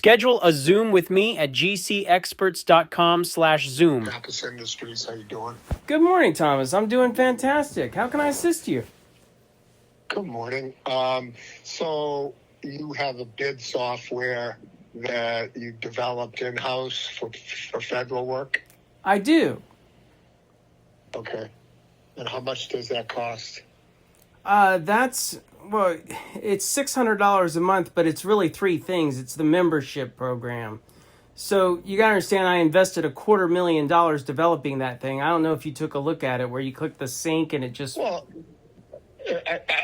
Schedule a Zoom with me at GCExperts.com/Zoom. Campus Industries, how you doing? Good morning, Thomas. I'm doing fantastic. How can I assist you? Good morning. So you have a bid software that you developed in-house for federal work? I do. Okay. And how much does that cost? It's $600 a month, but it's really three things. It's the membership program. So you got to understand, I invested $250,000 developing that thing. I don't know if you took a look at it where you click the sync and it just... Well,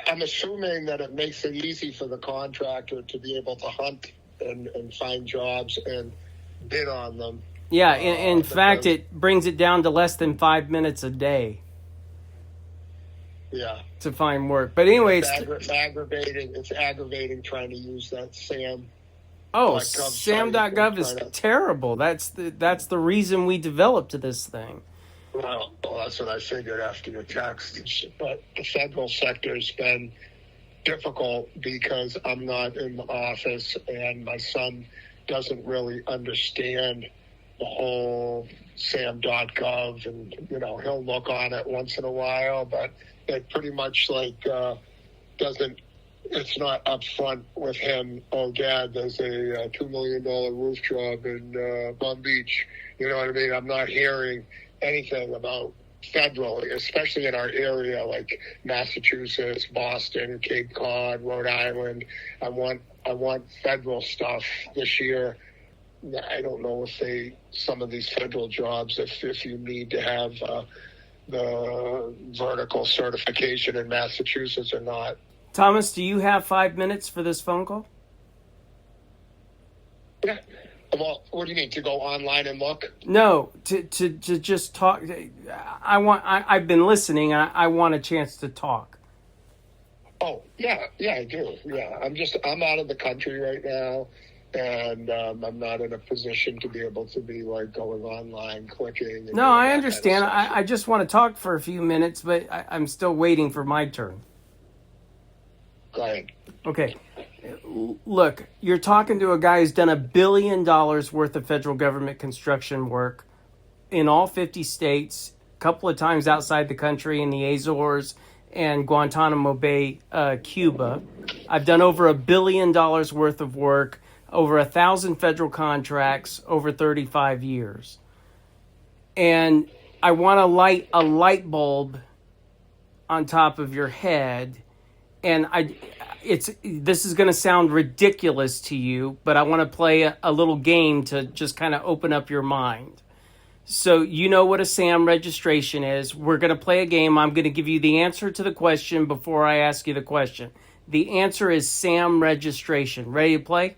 I'm assuming that it makes it easy for the contractor to be able to hunt and find jobs and bid on them. Yeah, in fact, it brings it down to less than 5 minutes a day. Yeah. To find work. But anyway, it's aggravating. It's aggravating trying to use that sam. sam.gov is terrible. That's the reason we developed this thing. Well, that's what I figured after your text. But the federal sector has been difficult because I'm not in the office and my son doesn't really understand the whole sam.gov, and he'll look on it once in a while, but it pretty much it's not upfront with him. Oh, Dad, there's a $2 million roof job in Palm Beach. You know what I mean? I'm not hearing anything about federal, especially in our area like Massachusetts, Boston, Cape Cod, Rhode Island. I want federal stuff this year. I don't know if some of these federal jobs, if you need to have the vertical certification in Massachusetts or not. Thomas, do you have 5 minutes for this phone call? Yeah. Well, what do you need, to go online and look? No, to just talk. I've been listening. I want a chance to talk. Oh, yeah, I do. Yeah, I'm out of the country right now, and I'm not in a position to be able to be going online, clicking. No, I understand. I just want to talk for a few minutes, but I'm still waiting for my turn. Go ahead. Okay. Look, you're talking to a guy who's done $1 billion worth of federal government construction work in all 50 states, a couple of times outside the country in the Azores and Guantanamo Bay, Cuba. I've done over $1 billion worth of work, over 1,000 federal contracts, over 35 years. And I want to light a light bulb on top of your head. And this is going to sound ridiculous to you, but I want to play a little game to just kind of open up your mind. So you know what a SAM registration is. We're going to play a game. I'm going to give you the answer to the question before I ask you the question. The answer is SAM registration. Ready to play?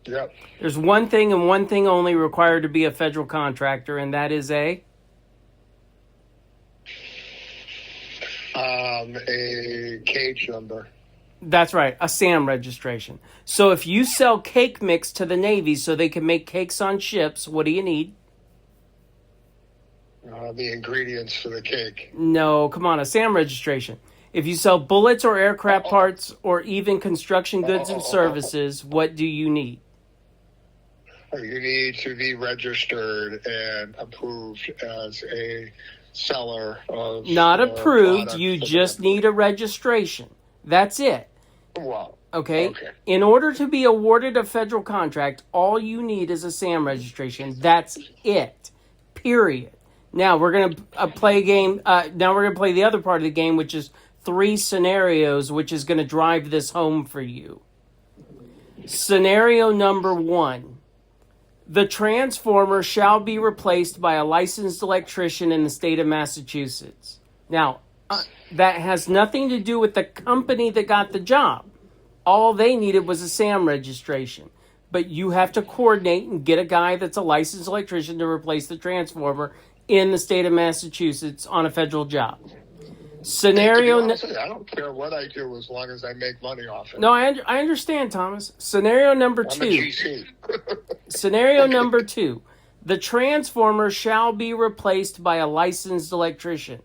Yep. There's one thing and one thing only required to be a federal contractor, and that is a cage number. That's right, a SAM registration. So if you sell cake mix to the Navy so they can make cakes on ships, what do you need? The ingredients for the cake. No, come on, a SAM registration. If you sell bullets or aircraft parts or even construction goods and services, what do you need? You need to be registered and approved as a seller of... Not approved, you just need a registration. That's it. Wow. Okay? In order to be awarded a federal contract, all you need is a SAM registration. That's it. Period. Now we're going to play a game. Now we're going to play the other part of the game, which is 3 scenarios, which is going to drive this home for you. Scenario number 1. The transformer shall be replaced by a licensed electrician in the state of Massachusetts. Now, that has nothing to do with the company that got the job. All they needed was a SAM registration. But you have to coordinate and get a guy that's a licensed electrician to replace the transformer in the state of Massachusetts on a federal job. Scenario... Honestly, I don't care what I do as long as I make money off it. No, I understand, Thomas. Scenario number 2. I'm a GC. Scenario number 2. The transformer shall be replaced by a licensed electrician.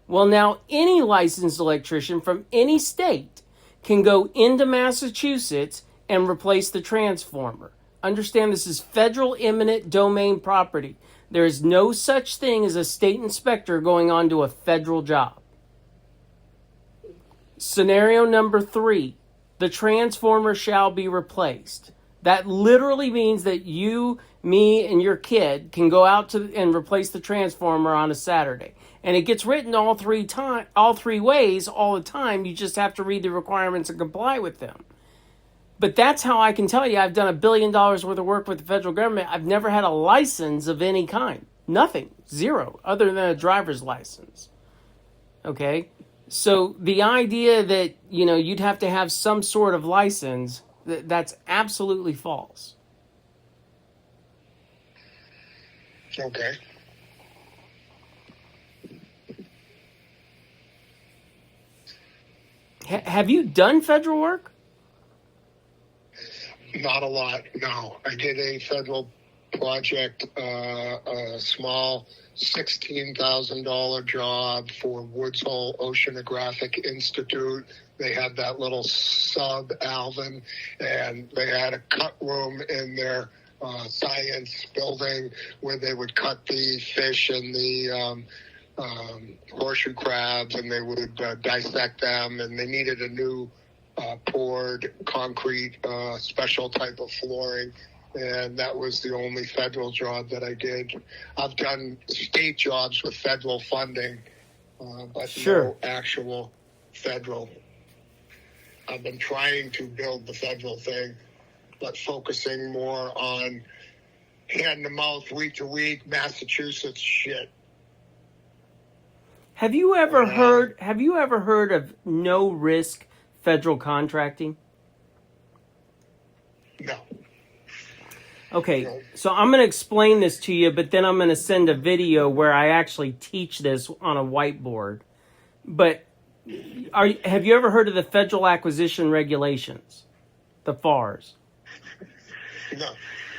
Well, now, any licensed electrician from any state can go into Massachusetts and replace the transformer. Understand this is federal eminent domain property. There is no such thing as a state inspector going on to a federal job. Scenario number 3, the transformer shall be replaced. That literally means that you, me, and your kid can go out and replace the transformer on a Saturday. And it gets written all three ways all the time. You just have to read the requirements and comply with them. But that's how I can tell you I've done $1 billion worth of work with the federal government. I've never had a license of any kind. Nothing. Zero. Other than a driver's license. Okay? So the idea that, you'd have to have some sort of license, that's absolutely false. Okay. Have you done federal work? Not a lot, no. I did a federal project, a small $16,000 job for Woods Hole Oceanographic Institute. They had that little sub Alvin, and they had a cut room in their science building where they would cut the fish and the horseshoe crabs, and they would dissect them, and they needed a new poured concrete special type of flooring, and that was the only federal job that I did. I've done state jobs with federal funding, but Sure. no actual federal. I've been trying to build the federal thing, but focusing more on hand-to-mouth, week-to-week, Massachusetts shit. Have you ever heard of no risk federal contracting? No. Okay, so I'm going to explain this to you, but then I'm going to send a video where I actually teach this on a whiteboard. But have you ever heard of the Federal Acquisition Regulations, the FARs? No.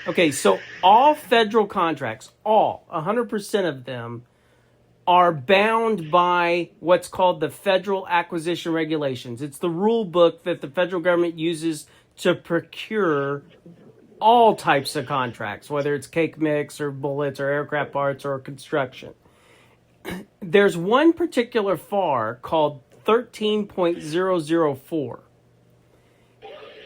Okay, so all federal contracts, 100% of them, are bound by what's called the Federal Acquisition Regulations. It's the rule book that the federal government uses to procure all types of contracts, whether it's cake mix or bullets or aircraft parts or construction. There's one particular FAR called 13.004.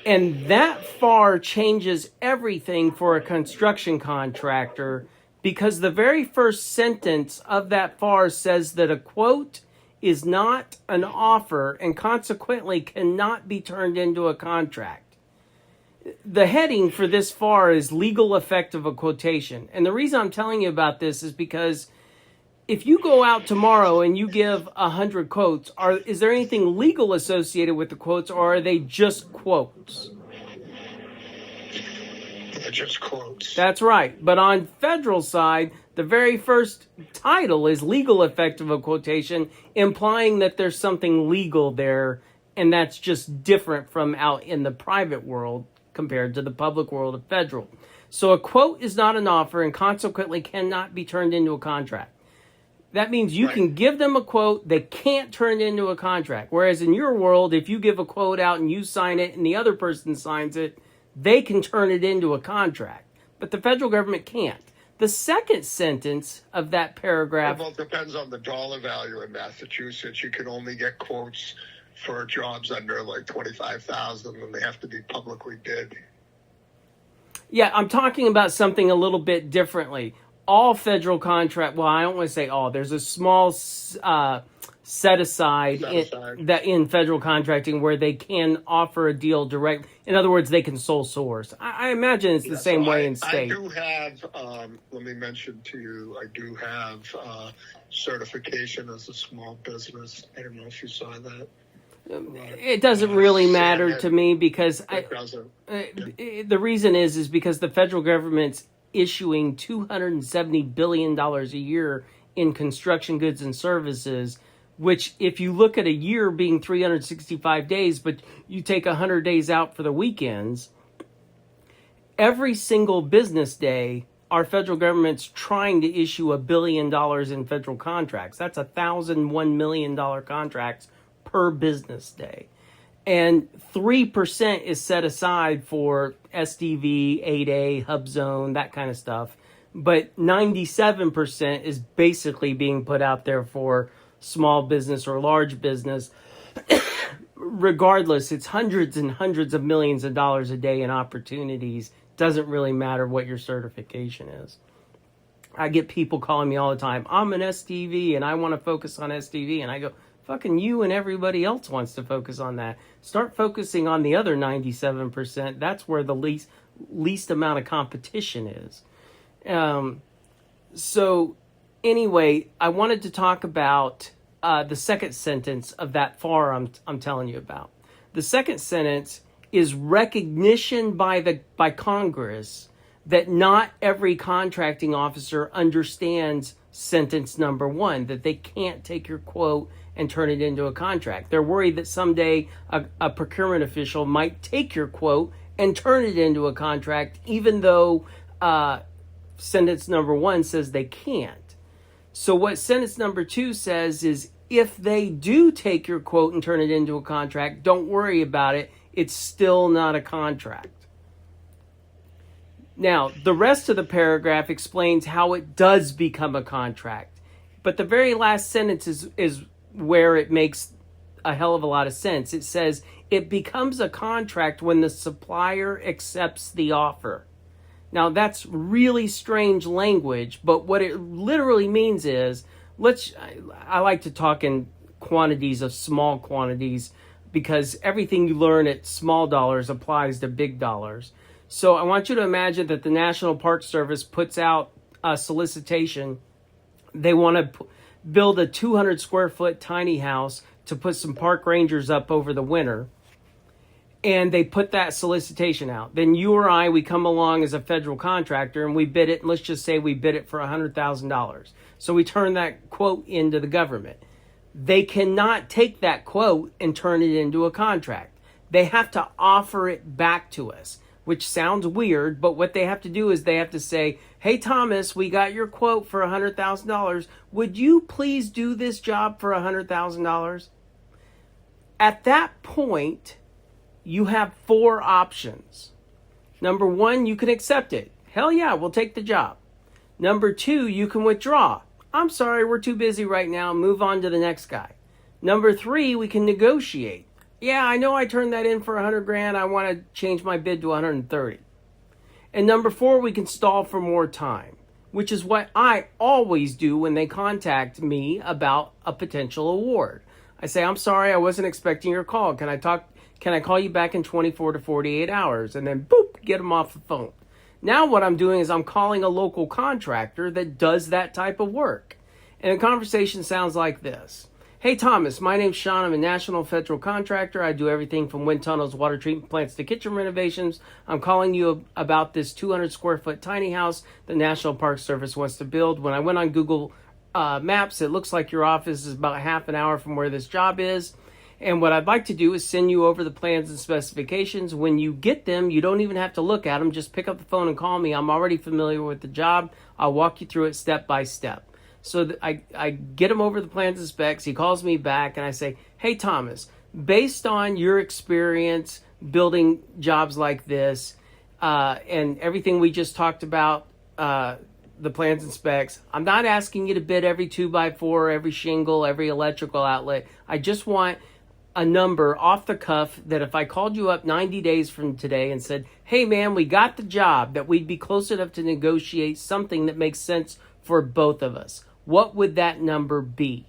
And that FAR changes everything for a construction contractor, because the very first sentence of that FAR says that a quote is not an offer and consequently cannot be turned into a contract. The heading for this FAR is legal effect of a quotation. And the reason I'm telling you about this is because if you go out tomorrow and you give 100 quotes, is there anything legal associated with the quotes, or are they just quotes? They're just quotes. That's right. But on federal side, the very first title is legal effect of a quotation, implying that there's something legal there, and that's just different from out in the private world compared to the public world of federal. So a quote is not an offer and consequently cannot be turned into a contract. That means you can give them a quote, they can't turn it into a contract. Whereas in your world, if you give a quote out and you sign it and the other person signs it, they can turn it into a contract. But the federal government can't. The second sentence of that paragraph... Well, it depends on the dollar value in Massachusetts. You can only get quotes for jobs under like $25,000, and they have to be publicly bid. Yeah, I'm talking about something a little bit differently. All federal contract, well, I don't want to say all. There's a small set aside in federal contracting where they can offer a deal direct. In other words, they can sole source. I imagine it's the same way in state. I do have, let me mention to you, I do have certification as a small business. I don't know if you saw that. It doesn't really matter to me because the reason is because the federal government's issuing $270 billion a year in construction goods and services, which if you look at a year being 365 days, but you take 100 days out for the weekends, every single business day, our federal government's trying to issue $1 billion in federal contracts. That's $1,001 million contracts per business day. And 3% is set aside for SDV, 8A, Hub Zone, that kind of stuff. But 97% is basically being put out there for small business or large business. Regardless, it's hundreds and hundreds of millions of dollars a day in opportunities. Doesn't really matter what your certification is. I get people calling me all the time, I'm an SDV and I want to focus on SDV. And I go, fucking you and everybody else wants to focus on that. Start focusing on the other 97%. That's where the least amount of competition is. So anyway, I wanted to talk about the second sentence of that FAR I'm telling you about. The second sentence is recognition by Congress that not every contracting officer understands sentence number 1, that they can't take your quote and turn it into a contract. They're worried that someday a procurement official might take your quote and turn it into a contract, even though sentence number 1 says they can't. So what sentence number 2 says is, if they do take your quote and turn it into a contract, don't worry about it. It's still not a contract. Now, the rest of the paragraph explains how it does become a contract. But the very last sentence is where it makes a hell of a lot of sense. It says, it becomes a contract when the supplier accepts the offer. Now, that's really strange language, but what it literally means is, I like to talk in quantities of small quantities, because everything you learn at small dollars applies to big dollars. So I want you to imagine that the National Park Service puts out a solicitation. They want to build a 200 square foot tiny house to put some park rangers up over the winter. And they put that solicitation out. Then you or I, we come along as a federal contractor and we bid it. And let's just say we bid it for $100,000. So we turn that quote into the government. They cannot take that quote and turn it into a contract. They have to offer it back to us, which sounds weird, but what they have to do is they have to say, hey, Thomas, we got your quote for $100,000. Would you please do this job for $100,000? At that point, you have 4 options. Number 1, you can accept it. Hell yeah, we'll take the job. Number 2, you can withdraw. I'm sorry, we're too busy right now. Move on to the next guy. Number 3, we can negotiate. Yeah, I know I turned that in for $100,000. I want to change my bid to $130,000. And number 4, we can stall for more time, which is what I always do when they contact me about a potential award. I say, I'm sorry, I wasn't expecting your call. Can I call you back in 24 to 48 hours? And then boop, get them off the phone. Now what I'm doing is I'm calling a local contractor that does that type of work. And the conversation sounds like this. Hey, Thomas, my name's Sean. I'm a national federal contractor. I do everything from wind tunnels, water treatment plants to kitchen renovations. I'm calling you about this 200 square foot tiny house the National Park Service wants to build. When I went on Google Maps, it looks like your office is about half an hour from where this job is. And what I'd like to do is send you over the plans and specifications. When you get them, you don't even have to look at them. Just pick up the phone and call me. I'm already familiar with the job. I'll walk you through it step by step. So I get him over the plans and specs. He calls me back and I say, hey, Thomas, based on your experience building jobs like this and everything we just talked about, the plans and specs, I'm not asking you to bid every 2x4, every shingle, every electrical outlet. I just want a number off the cuff that if I called you up 90 days from today and said, hey, man, we got the job, that we'd be close enough to negotiate something that makes sense for both of us. What would that number be?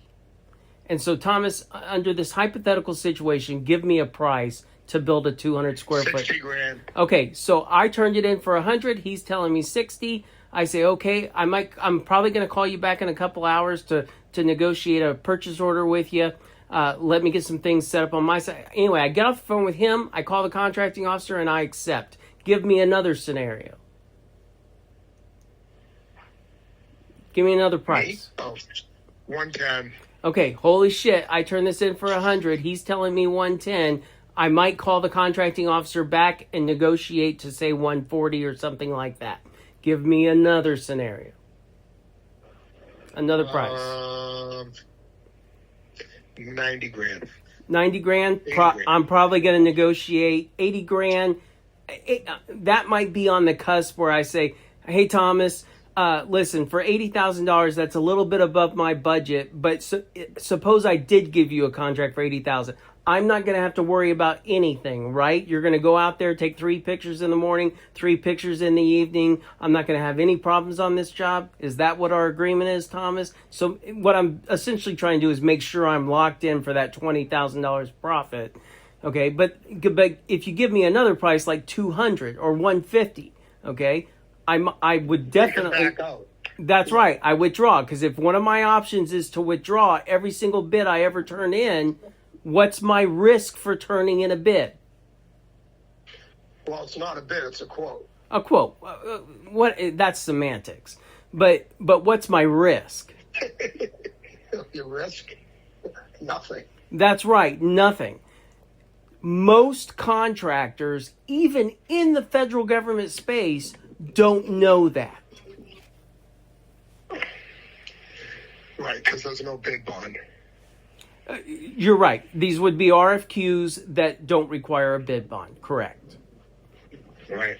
And so, Thomas, under this hypothetical situation, give me a price to build a 200 square foot. $60,000. Okay, so I turned it in for 100. He's telling me 60. I say, okay, I'm probably going to call you back in a couple hours to negotiate a purchase order with you. Let me get some things set up on my side. Anyway, I get off the phone with him. I call the contracting officer and I accept. Give me another scenario. Give me another price. Oh, 110. Okay, holy shit, I turned this in for 100. He's telling me 110. I might call the contracting officer back and negotiate to say 140 or something like that. Give me another scenario. Another price. $90,000. 90 grand. 80 grand. I'm probably going to negotiate 80 grand. That might be on the cusp where I say, hey, Thomas, listen, for $80,000, that's a little bit above my budget. But suppose I did give you a contract for $80,000. I'm not going to have to worry about anything, right? You're going to go out there, take 3 pictures in the morning, 3 pictures in the evening. I'm not going to have any problems on this job. Is that what our agreement is, Thomas? So what I'm essentially trying to do is make sure I'm locked in for that $20,000 profit. Okay, but if you give me another price like 200 or 150, okay, I would definitely back out. That's right. I withdraw, because if one of my options is to withdraw every single bid I ever turn in, what's my risk for turning in a bid? Well, it's not a bid; it's a quote. A quote. What? That's semantics. But what's my risk? Your risk? Nothing. That's right. Nothing. Most contractors, even in the federal government space, don't know that. Right, because there's no bid bond. You're right. These would be RFQs that don't require a bid bond. Correct. Right.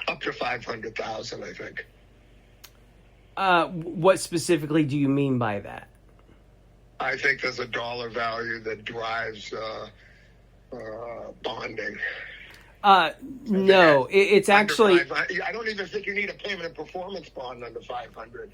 Up to 500,000, I think. What specifically do you mean by that? I think there's a dollar value that drives bonding. No, it's actually. I don't even think you need a payment and performance bond under 500.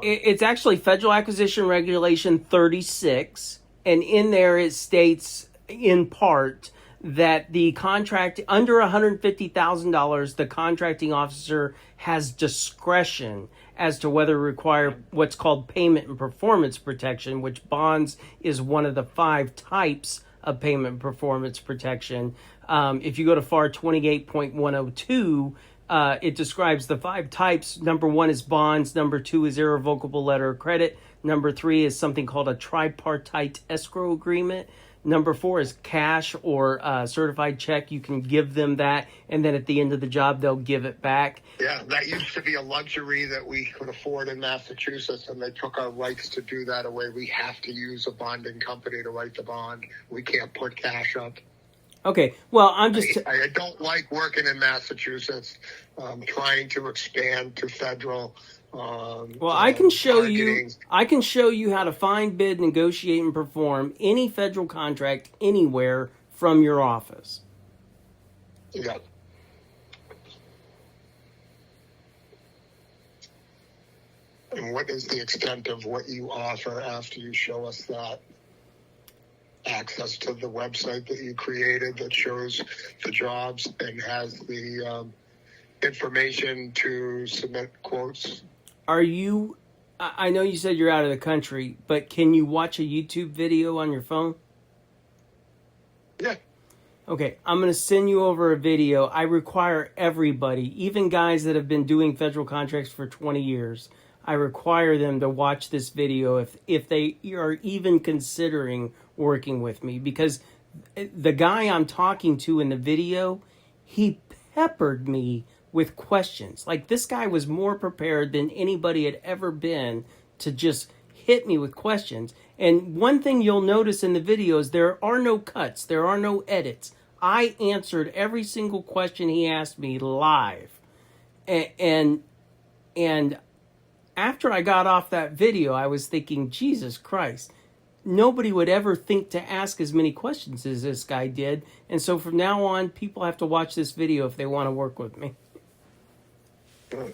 It's actually Federal Acquisition Regulation 36, and in there it states in part that the contract under $150,000, the contracting officer has discretion as to whether to require what's called payment and performance protection, which bonds is one of the 5 types of payment and performance protection. If you go to FAR 28.102, it describes the 5 types. Number 1 is bonds. Number 2 is irrevocable letter of credit. Number 3 is something called a tripartite escrow agreement. Number 4 is cash or certified check. You can give them that, and then at the end of the job, they'll give it back. Yeah, that used to be a luxury that we could afford in Massachusetts, and they took our rights to do that away. We have to use a bonding company to write the bond. We can't put cash up. Okay, well, I'm just... I don't like working in Massachusetts, trying to expand to federal. Well, I can show you. I can show you how to find, bid, negotiate, and perform any federal contract anywhere from your office. Yeah. And what is the extent of what you offer after you show us that? Access to the website that you created that shows the jobs and has the information to submit quotes. Are you, I know you said you're out of the country, but can you watch a YouTube video on your phone? Yeah. Okay, I'm going to send you over a video. I require everybody, even guys that have been doing federal contracts for 20 years, I require them to watch this video if they are even considering working with me. Because the guy I'm talking to in the video, he peppered me with questions. Like, this guy was more prepared than anybody had ever been to just hit me with questions. And one thing you'll notice in the video is there are no cuts. There are no edits. I answered every single question he asked me live. And after I got off that video, I was thinking, Jesus Christ, nobody would ever think to ask as many questions as this guy did. And so from now on, people have to watch this video if they want to work with me. Okay.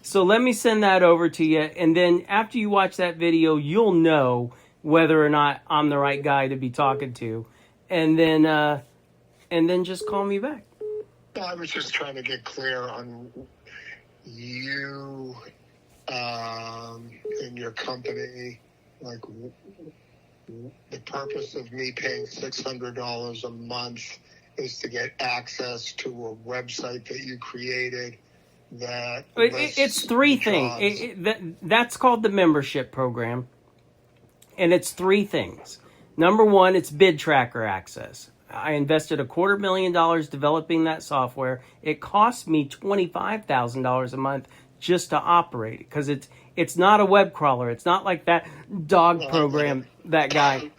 So let me send that over to you, and then after you watch that video, you'll know whether or not I'm the right guy to be talking to, and then just call me back. I was just trying to get clear on you and your company, like the purpose of me paying $600 a month is to get access to a website that you created that it's 3 things. That's called the membership program, and it's 3 things. Number 1, it's bid tracker access. I invested $250,000 developing that software. It cost me $25,000 a month just to operate it because It's not a web crawler. It's not like that dog program, that guy.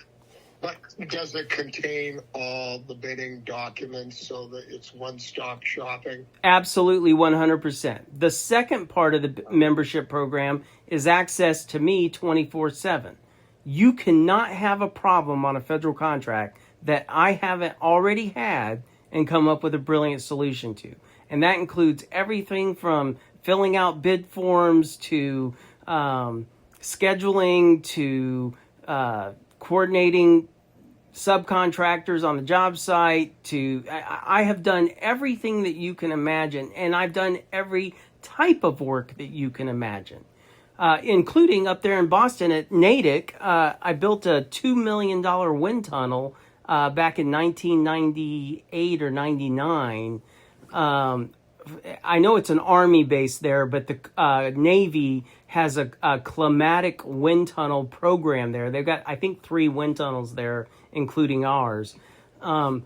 But does it contain all the bidding documents so that it's one-stop shopping? Absolutely 100%. The second part of the membership program is access to me 24/7. You cannot have a problem on a federal contract that I haven't already had and come up with a brilliant solution to. And that includes everything from filling out bid forms to scheduling to coordinating subcontractors on the job site. I have done everything that you can imagine, and I've done every type of work that you can imagine, including up there in Boston at Natick. I built a $2 million wind tunnel back in 1998 or 99. I know it's an Army base there, but the Navy has a climatic wind tunnel program there. They've got, I think, 3 wind tunnels there, including ours. The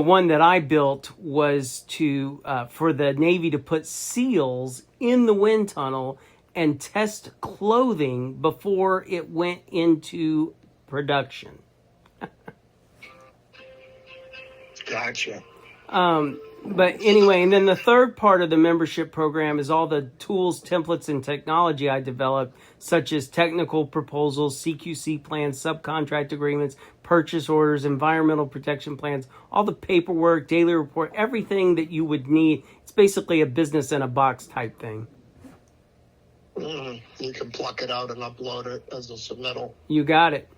one that I built was for the Navy to put seals in the wind tunnel and test clothing before it went into production. Gotcha. But anyway, and then the third part of the membership program is all the tools, templates, and technology I developed, such as technical proposals, CQC plans, subcontract agreements, purchase orders, environmental protection plans, all the paperwork, daily report, everything that you would need. It's basically a business in a box type thing. You can pluck it out and upload it as a submittal. You got it.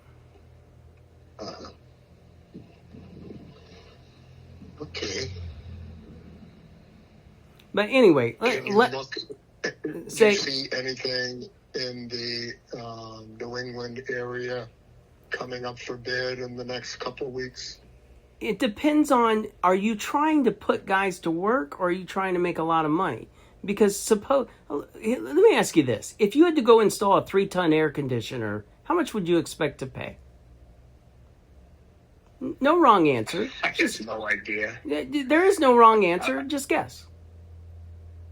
Okay. But anyway, Do you see anything in the New England area coming up for bid in the next couple of weeks? It depends on, are you trying to put guys to work or are you trying to make a lot of money? Because let me ask you this. If you had to go install a 3-ton air conditioner, how much would you expect to pay? No wrong answer. I have no idea. There is no wrong answer. Just guess.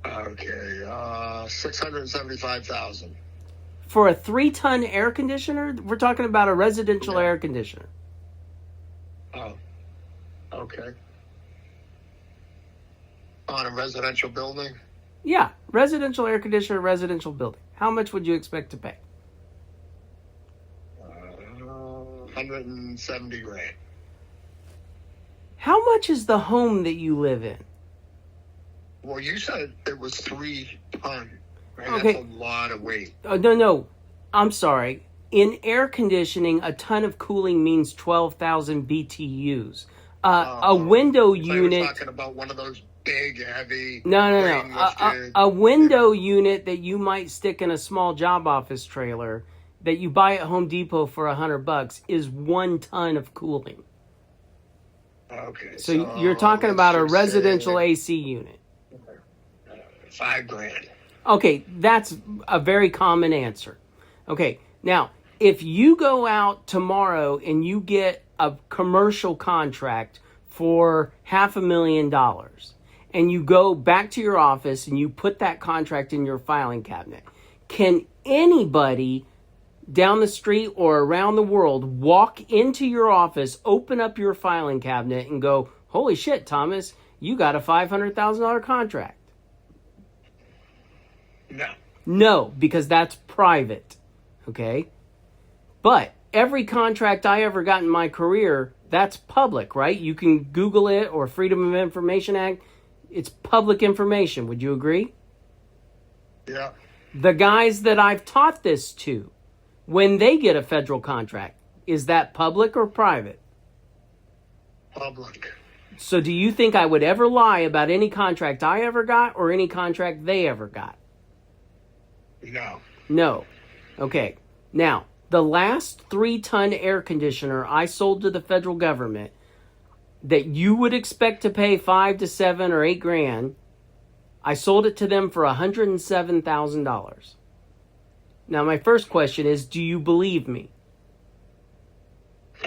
Okay, $675,000. For a 3-ton air conditioner? We're talking about a residential air conditioner. Oh, okay. On a residential building? Yeah, residential air conditioner, residential building. How much would you expect to pay? $170,000. How much is the home that you live in? Well, you said it was 3 ton, right? Okay. That's a lot of weight. No. I'm sorry. In air conditioning, a ton of cooling means 12,000 BTUs. A window unit. You're talking about one of those big, heavy. No. A window unit that you might stick in a small job office trailer that you buy at Home Depot for $100 is 1 ton of cooling. Okay. So you're talking about a residential AC unit. $5,000. Okay, that's a very common answer. Okay, now, if you go out tomorrow and you get a commercial contract for $500,000 and you go back to your office and you put that contract in your filing cabinet, can anybody down the street or around the world walk into your office, open up your filing cabinet and go, holy shit, Thomas, you got a $500,000 contract? No, because that's private, okay? But every contract I ever got in my career, that's public, right? You can Google it or Freedom of Information Act. It's public information. Would you agree? Yeah. The guys that I've taught this to, when they get a federal contract, is that public or private? Public. So do you think I would ever lie about any contract I ever got or any contract they ever got? No. Okay. Now, the last 3-ton air conditioner I sold to the federal government that you would expect to pay $5 to $7 or $8,000, I sold it to them for $107,000. Now, my first question is, do you believe me?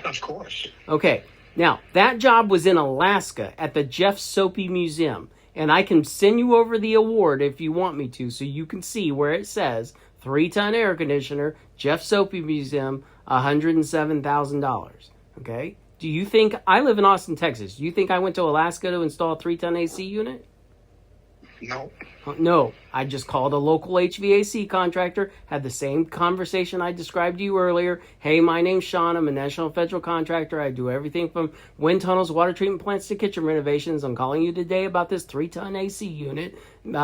Of course. Okay. Now, that job was in Alaska at the Jeff Soapy Museum. And I can send you over the award if you want me to, so you can see where it says 3-ton air conditioner, Jeff Soapy Museum, $107,000. Okay? Do you think I live in Austin, Texas? Do you think I went to Alaska to install a 3-ton AC unit? No. No, I just called a local HVAC contractor, had the same conversation I described to you earlier. Hey, my name's Sean. I'm a national federal contractor. I do everything from wind tunnels, water treatment plants to kitchen renovations. I'm calling you today about this 3-ton AC unit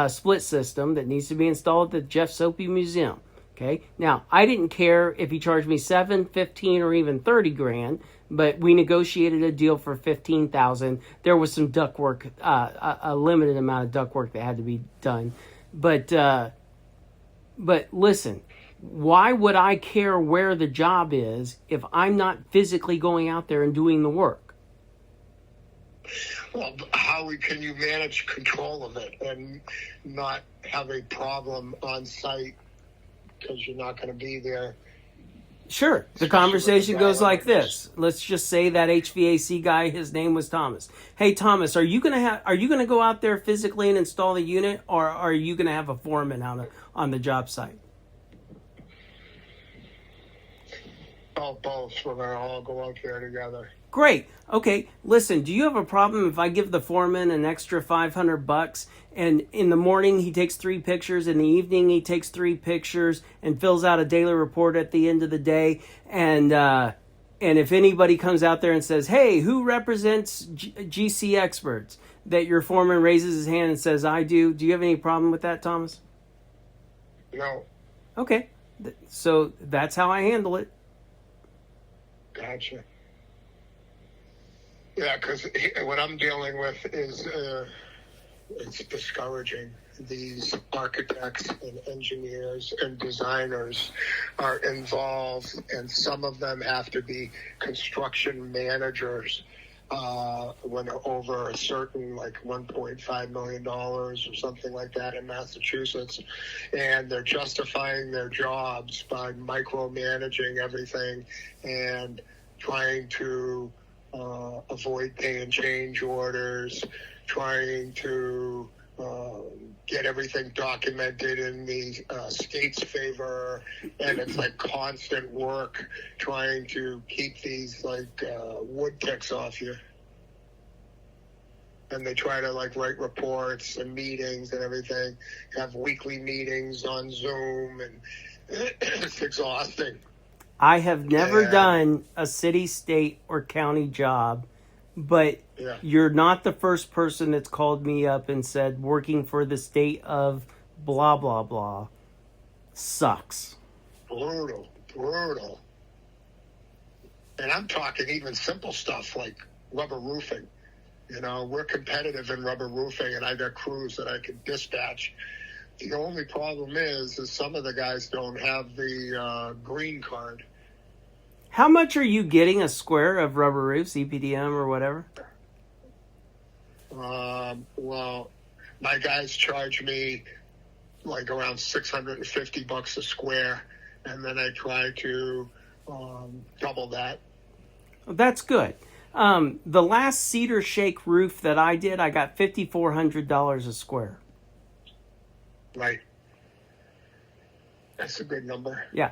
split system that needs to be installed at the Jeff Soapy Museum. Okay. Now, I didn't care if he charged me 7, 15, or even 30 grand, but we negotiated a deal for 15,000. There was some duct work, a limited amount of duct work that had to be done. But listen, why would I care where the job is if I'm not physically going out there and doing the work? Well, how can you manage control of it and not have a problem on site because you're not going to be there? Sure. The conversation goes like this. Let's just say that HVAC guy, his name was Thomas. Hey, Thomas, are you gonna go out there physically and install the unit, or are you gonna have a foreman on the job site? Oh, both. We're going to all go out there together. Great. Okay. Listen, do you have a problem if I give the foreman an extra $500 and in the morning he takes 3 pictures, in the evening he takes 3 pictures and fills out a daily report at the end of the day, and if anybody comes out there and says, "Hey, who represents GCExperts?" that your foreman raises his hand and says, "I do." Do you have any problem with that, Thomas? No. Okay. So that's how I handle it. Gotcha. Yeah, because what I'm dealing with is it's discouraging. These architects and engineers and designers are involved, and some of them have to be construction managers when they're over a certain, like $1.5 million or something like that in Massachusetts, and they're justifying their jobs by micromanaging everything and trying to avoid paying change orders, trying to get everything documented in the state's favor, and it's like constant work trying to keep these wood ticks off you. And they try to write reports and meetings and everything, have weekly meetings on Zoom, and it's exhausting. I have never done a city, state, or county job, but you're not the first person that's called me up and said working for the state of blah, blah, blah sucks. Brutal. And I'm talking even simple stuff like rubber roofing. You know, we're competitive in rubber roofing, and I got crews that I can dispatch. The only problem is some of the guys don't have the green card. How much are you getting a square of rubber roofs, EPDM or whatever? Well, my guys charge me around $650 a square, and then I try to double that. That's good. The last cedar shake roof that I did, I got $5,400 a square. Right. That's a good number. Yeah.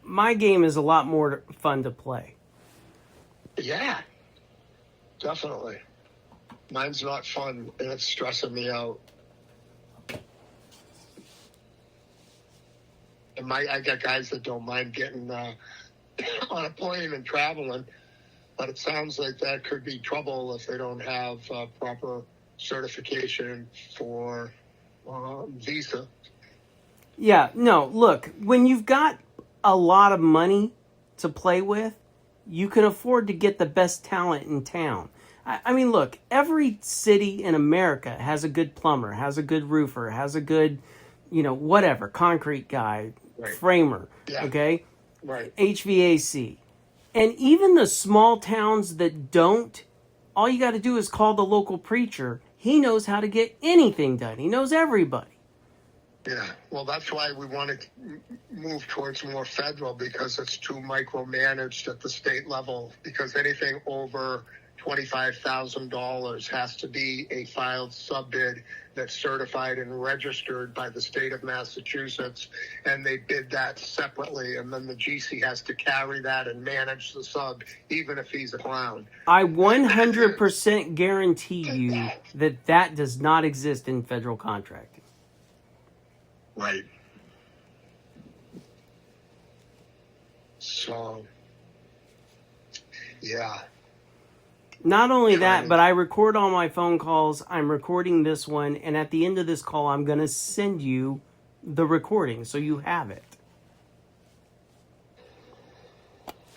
My game is a lot more fun to play. Yeah, definitely. Mine's not fun, and it's stressing me out. And I got guys that don't mind getting on a plane and traveling, but it sounds like that could be trouble if they don't have proper certification for visa. Yeah, no, look, when you've got a lot of money to play with, you can afford to get the best talent in town. I mean, look, every city in America has a good plumber, has a good roofer, has a good, whatever, concrete guy, framer, okay? Right. HVAC. And even the small towns that don't, all you got to do is call the local preacher. He knows how to get anything done. He knows everybody. Yeah, well, that's why we want to move towards more federal, because it's too micromanaged at the state level, because anything over $25,000 has to be a filed sub-bid that's certified and registered by the state of Massachusetts, and they bid that separately, and then the GC has to carry that and manage the sub, even if he's a clown. I 100% guarantee you that that does not exist in federal contracting. Right. So, yeah. Not only that, but I record all my phone calls. I'm recording this one, and at the end of this call, I'm going to send you the recording so you have it.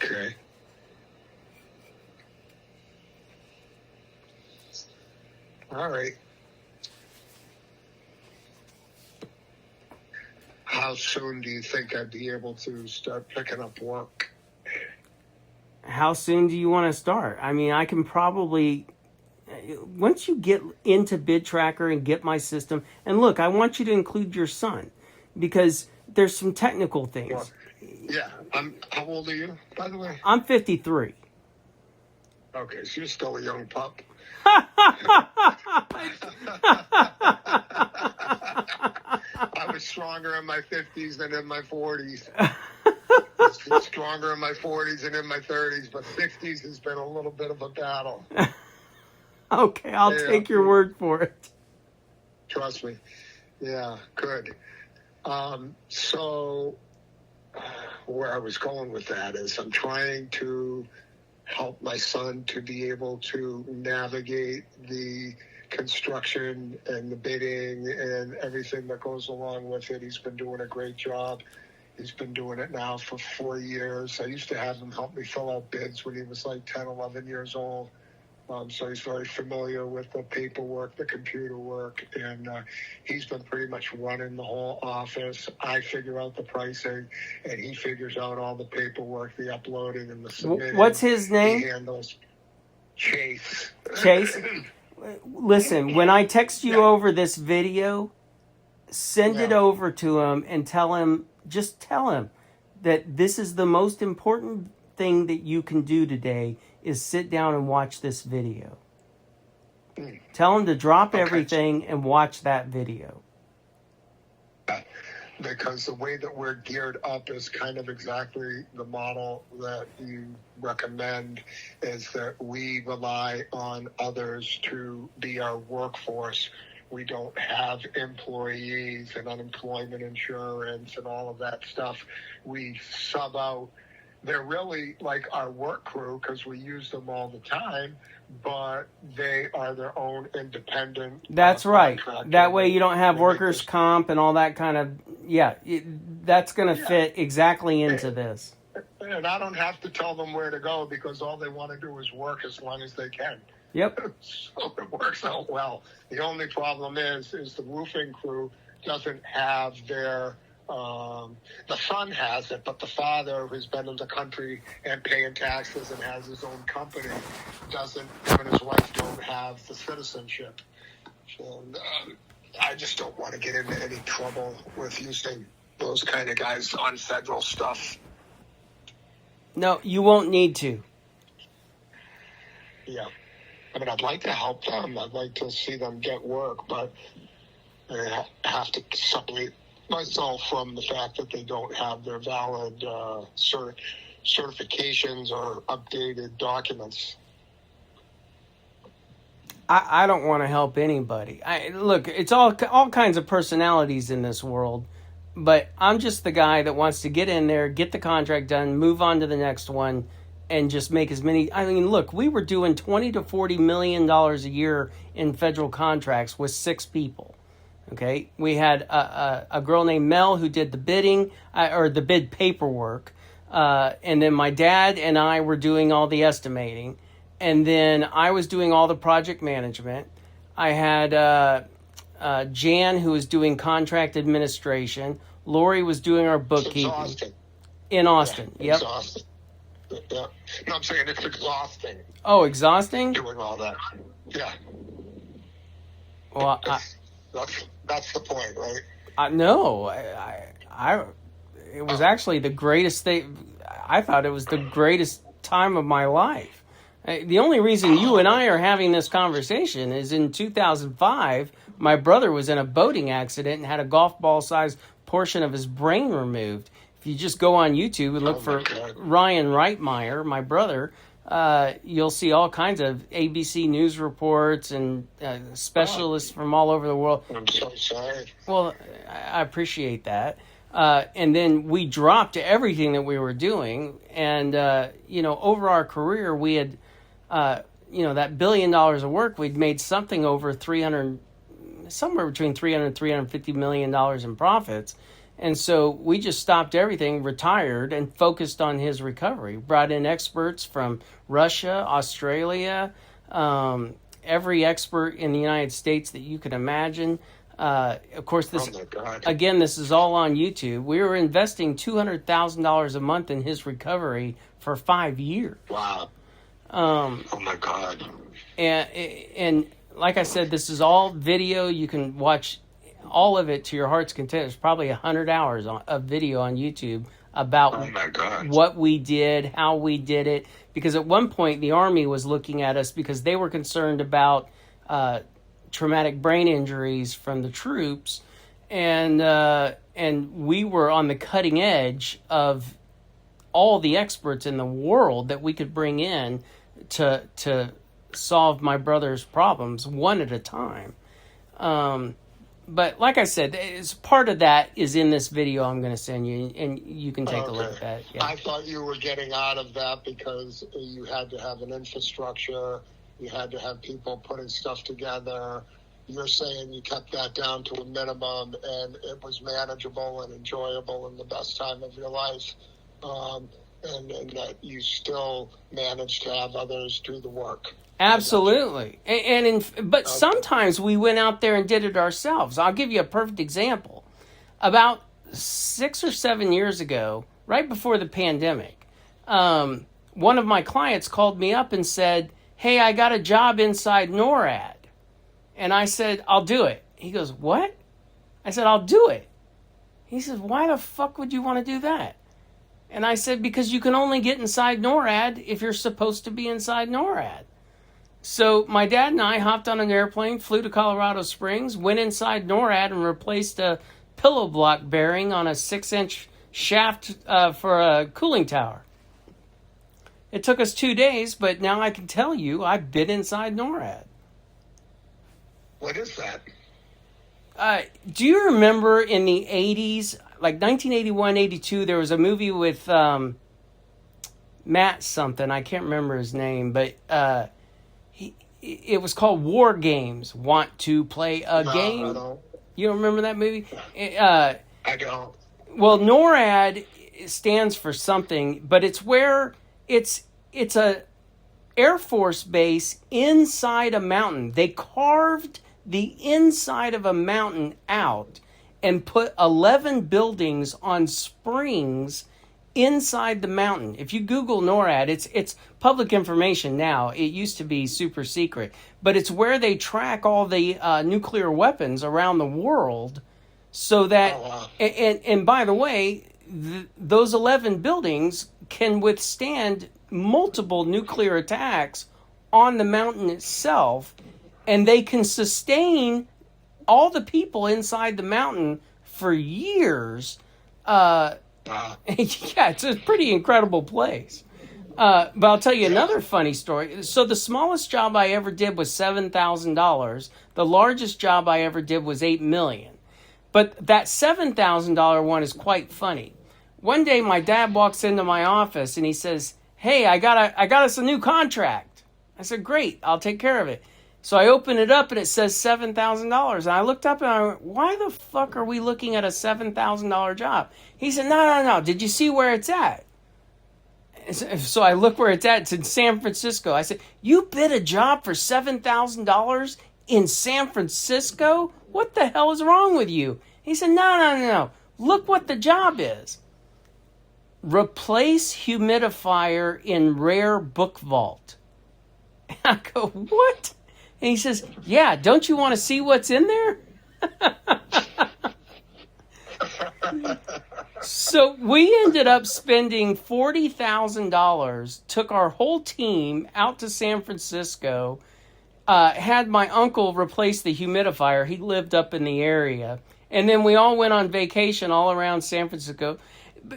Okay. All right. How soon do you think I'd be able to start picking up work? How soon do you want to start? I mean, I can probably, once you get into Bid Tracker and get my system, and look, I want you to include your son because there's some technical things. Well, yeah. How old are you, by the way? I'm 53. Okay, so you're still a young pup. I was stronger in my 50s than in my 40s. Stronger in my 40s than in my 30s, but 60s has been a little bit of a battle. Okay, I'll take your word for it. Trust me. Yeah, good. So where I was going with that is I'm trying to help my son to be able to navigate the construction and the bidding and everything that goes along with it. He's been doing a great job. He's been doing it now for 4 years. I used to have him help me fill out bids when he was like 10, 11 years old. So he's very familiar with the paperwork, the computer work, and he's been pretty much running the whole office. I figure out the pricing, and he figures out all the paperwork, the uploading, and the submitting. What's his name? He handles Chase. Chase? Listen, when I text you over this video, send it over to him and tell him that this is the most important thing that you can do today is sit down and watch this video. Tell him to drop everything and watch that video. Because the way that we're geared up is kind of exactly the model that you recommend, is that we rely on others to be our workforce. We don't have employees and unemployment insurance and all of that stuff. We sub out. They're really like our work crew because we use them all the time, but they are their own independent. That's right. That way you don't have workers' comp and all that kind of, that's going to fit exactly into this. And I don't have to tell them where to go because all they want to do is work as long as they can. Yep. So it works out well. The only problem is the roofing crew doesn't have their, the son has it, but the father, who's been in the country and paying taxes and has his own company, doesn't, him and his wife don't have the citizenship. So I just don't want to get into any trouble with using those kind of guys on federal stuff. No, you won't need to. Yeah. I mean, I'd like to help them. I'd like to see them get work, but I have to separate myself from the fact that they don't have their valid certifications or updated documents. I don't want to help anybody. Look, it's all kinds of personalities in this world, but I'm just the guy that wants to get in there, get the contract done, move on to the next one, and just make as many. I mean, look, we were doing $20 to $40 million a year in federal contracts with 6 people. Okay, we had a girl named Mel who did the bidding or the bid paperwork, and then my dad and I were doing all the estimating, and then I was doing all the project management. I had Jan who was doing contract administration. Lori was doing our bookkeeping. In Austin. Yeah, yep. Exhausting. Yeah. No, I'm saying it's exhausting. Oh, exhausting? Doing all that. Yeah. Well, that's the point, right? No, it was actually the greatest thing. I thought it was the greatest time of my life. The only reason you and I are having this conversation is in 2005, my brother was in a boating accident and had a golf ball sized portion of his brain removed. If you just go on YouTube and look for Ryan Reitmeyer, my brother, you'll see all kinds of ABC News reports and specialists from all over the world. I'm so sorry. Well, I appreciate that. And then we dropped everything that we were doing. And, over our career, we had, that $1 billion of work, we'd made something over somewhere between $300 and $350 million in profits. And so we just stopped everything, retired, and focused on his recovery. Brought in experts from Russia, Australia, every expert in the United States that you could imagine. Of course, this is all on YouTube. We were investing $200,000 a month in his recovery for 5 years. Wow. Oh my God. And like I said, this is all video. You can watch all of it to your heart's content. There's probably 100 hours of video on YouTube about what we did, how we did it. Because at one point, the Army was looking at us because they were concerned about traumatic brain injuries from the troops, and we were on the cutting edge of all the experts in the world that we could bring in to solve my brother's problems one at a time. But like I said, part of that is in this video I'm going to send you, and you can take a look at that. Yeah. I thought you were getting out of that because you had to have an infrastructure. You had to have people putting stuff together. You're saying you kept that down to a minimum, and it was manageable and enjoyable and the best time of your life, and that you still managed to have others do the work. Absolutely. But sometimes we went out there and did it ourselves. I'll give you a perfect example. About 6 or 7 years ago, right before the pandemic, one of my clients called me up and said, "Hey, I got a job inside NORAD." And I said, "I'll do it." He goes, "What?" I said, "I'll do it." He says, "Why the fuck would you want to do that?" And I said, "Because you can only get inside NORAD if you're supposed to be inside NORAD." So my dad and I hopped on an airplane, flew to Colorado Springs, went inside NORAD and replaced a pillow block bearing on a 6-inch shaft for a cooling tower. It took us 2 days, but now I can tell you I've been inside NORAD. What is that? Do you remember in the 80s, like 1981, 82, there was a movie with Matt something. I can't remember his name, but it was called War Games. Want to play a game? I don't. You don't remember that movie? I don't. Well, NORAD stands for something, but it's where it's a Air Force base inside a mountain. They carved the inside of a mountain out and put 11 buildings on springs inside the mountain. If you Google NORAD, it's public information now. It used to be super secret, but it's where they track all the nuclear weapons around the world, so that and by the way, those 11 buildings can withstand multiple nuclear attacks on the mountain itself, and they can sustain all the people inside the mountain for years. Yeah, it's a pretty incredible place. But I'll tell you another funny story. So the smallest job I ever did was $7,000. The largest job I ever did was $8 million. But that $7,000 one is quite funny. One day my dad walks into my office and he says, "Hey, I got us a new contract." I said, "Great, I'll take care of it." So I open it up and it says $7,000. And I looked up and I went, "Why the fuck are we looking at a $7,000 job?" He said, No. Did you see where it's at? So I look where it's at. It's in San Francisco. I said, "You bid a job for $7,000 in San Francisco? What the hell is wrong with you?" He said, No. Look what the job is. Replace humidifier in rare book vault. And I go, "What?" And he says, "Yeah, don't you want to see what's in there?" So we ended up spending $40,000, took our whole team out to San Francisco, had my uncle replace the humidifier. He lived up in the area. And then we all went on vacation all around San Francisco.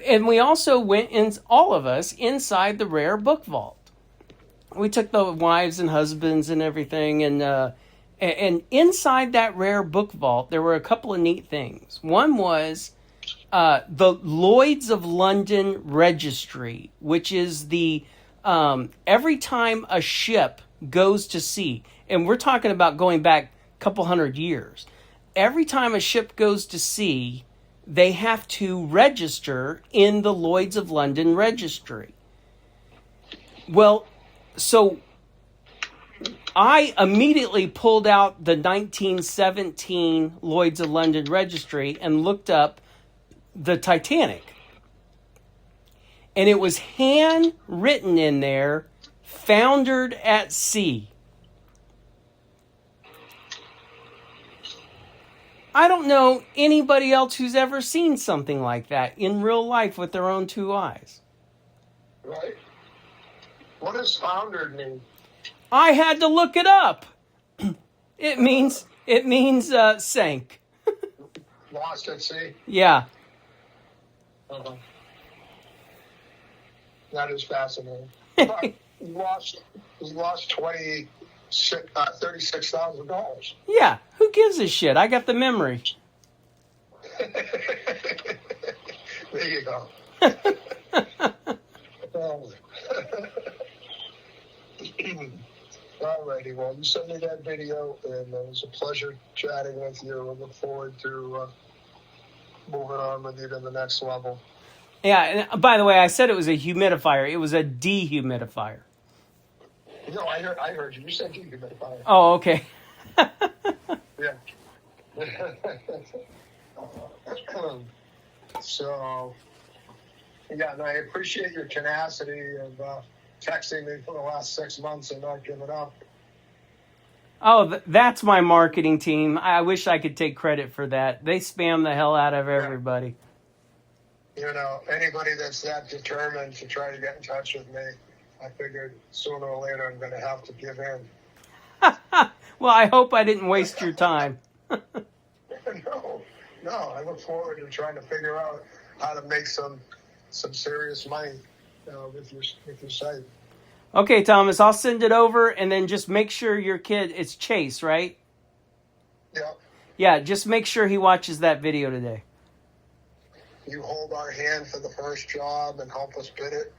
And we also went, all of us, inside the rare book vault. We took the wives and husbands and everything. And inside that rare book vault, there were a couple of neat things. One was the Lloyd's of London Registry, which is the every time a ship goes to sea, and we're talking about going back a couple hundred years, every time a ship goes to sea, they have to register in the Lloyd's of London Registry. Well, so I immediately pulled out the 1917 Lloyd's of London Registry and looked up the Titanic. And it was handwritten in there, foundered at sea. I don't know anybody else who's ever seen something like that in real life with their own two eyes. Right. What does foundered mean? I had to look it up. It means sank. Lost at sea? Yeah. Uh-huh. That is fascinating. But he lost $36,000. Yeah. Who gives a shit? I got the memory. There you go. Alrighty, well, you sent me that video, and it was a pleasure chatting with you. I look forward to moving on with you to the next level. Yeah, and by the way, I said it was a humidifier. It was a dehumidifier. No, I heard you. You said dehumidifier. Oh, okay. Yeah. So, yeah, and I appreciate your tenacity of texting me for the last 6 months and not giving up. Oh, that's my marketing team. I wish I could take credit for that. They spam the hell out of everybody. You know, anybody that's that determined to try to get in touch with me, I figured sooner or later I'm going to have to give in. Well, I hope I didn't waste your time. No, I look forward to trying to figure out how to make some serious money with your site. Okay, Thomas, I'll send it over, and then just make sure your kid, it's Chase, right? Yeah. Yeah, just make sure he watches that video today. You hold our hand for the first job and help us bid it.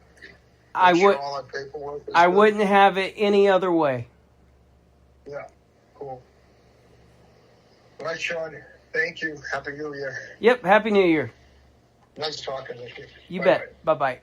I all our paperwork is I good. wouldn't have it any other way. Yeah, cool. All right, Sean. Thank you. Happy New Year. Yep, Happy New Year. Nice talking with you. You Bye-bye. bet. Bye-bye.